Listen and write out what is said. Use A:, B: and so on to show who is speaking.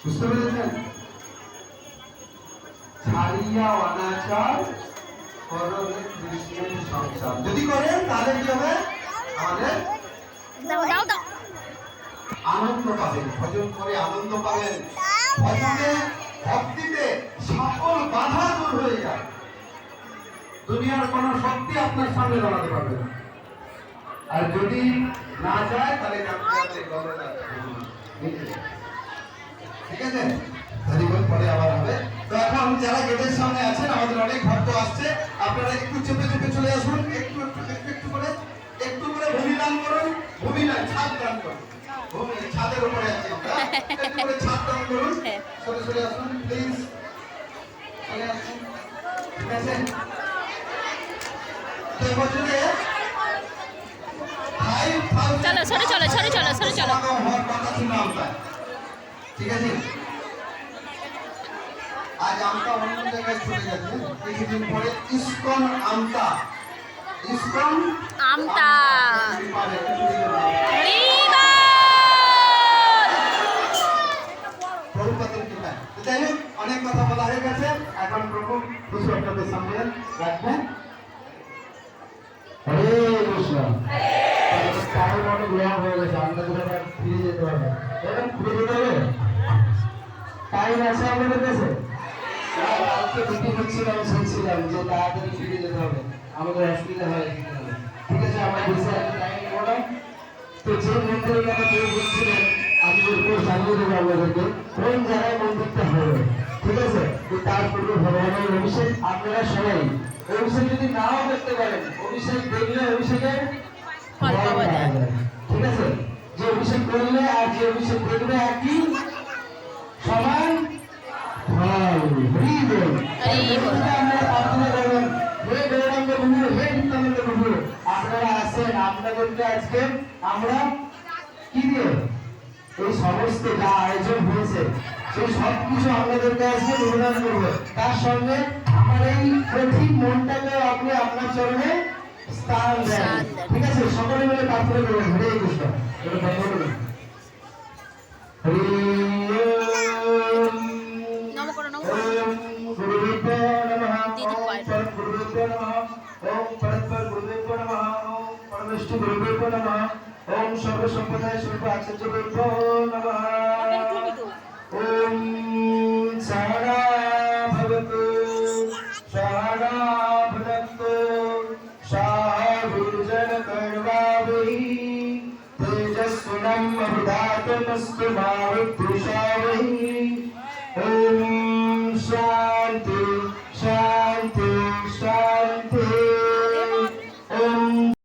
A: বুঝতে পেরেছেন? ছাড়িয়া অনাচার করলে কৃষ্ণের সংসার। যদি করেন তাহলে কি হবে? আমাদের আনন্দ পাবেন, ভজন করে আনন্দ পাবেন। ভজনে ভক্তিতে সকল বাধা দূর হয়ে যায়। দুনিয়ার কোন শক্তি আপনার সামনে দাঁড়াতে পারবে না। আর যদি না যায় তাহলে ঠিক আছে, পরে আবার হবে। তো এখন যারা গেটের সামনে আছেন, আমাদের অনেক ভক্ত আসছে, আপনারা একটু চেপে চেপে চলে আসুন। একটু একটু একটু একটু করে ভূমি দান করুন। ভূমি না, ছাদ দান করুন। ভূমি ছাদের উপরে আছি আমরা, একটু করে ছাদ দান করুন। সরে সরে আসুন প্লিজ, চলে আসুন। ঠিক আছে, তো বছরে
B: চলো সরে চলো সরে চলো সরে চলো।
A: ঠিক আছে, আজ আমটা অন্য জায়গায় চলে গেছে, কিছুদিন পরে ইসকন আমটা, ইসকন
B: আমটা
A: যাই হোক, অনেক কথা বলা হয়ে গেছে। এখন প্রভু কিছু আপনাদের সামনে রাখবেন। হরে কৃষ্ণ। টাইম অনেক লং হয়ে গেছে, আমাদের ফিরে যেতে হবে। এখন ফিরে যেতে হবে, টাইম আছে আমাদের কাছে। মিটিং হচ্ছিল, আমি শুনছিলাম যে তাড়াতাড়ি ফিরে যেতে হবে, আমাদের অসুবিধা হয়ে যেতে হবে। ঠিক আছে, আমরা বসে আছি, টাইম বলো। তো যে মন্দিরের কথা কেউ বলছিলেন, আমি এরপর জানিয়ে দেবো আপনাদেরকে কোন জায়গায় মন্দিরটা হবে। ঠিক আছে, তার পূর্বে ভগবানের অভিষেক আপনারা সবাই, অভিষেক যদি নাও করতে পারেন, অভিষেক দেখলে অভিষেকের ফল পাওয়া যায়। ঠিক আছে, যে অভিষেক করলে আর যে অভিষেক দেখবে একই সমান ফল। আপনারা আসেন, আপনাদেরকে আজকে আমরা কি দিয়ে এই সমস্ত যা আয়োজন হয়েছে সেই সব কিছু আপনাদেরকে আজকে নিবেদন করবো। তার সঙ্গে আমার এই কঠিন মনটাকে আপনি আপনার চরণে স্থান দেন। ঠিক আছে, সকলে মিলে প্রার্থনা করবেন। হরে কৃষ্ণ। ओम सर्व संपदाय सर्व आचार्यभ्यो नमः। ओम सहना भवतु सहना भुनक्तु सह वीर्येण कर्माभिः तेजस्विनावधीतमस्तु मा विद्विषावहै। ओम शांति शांति शांति।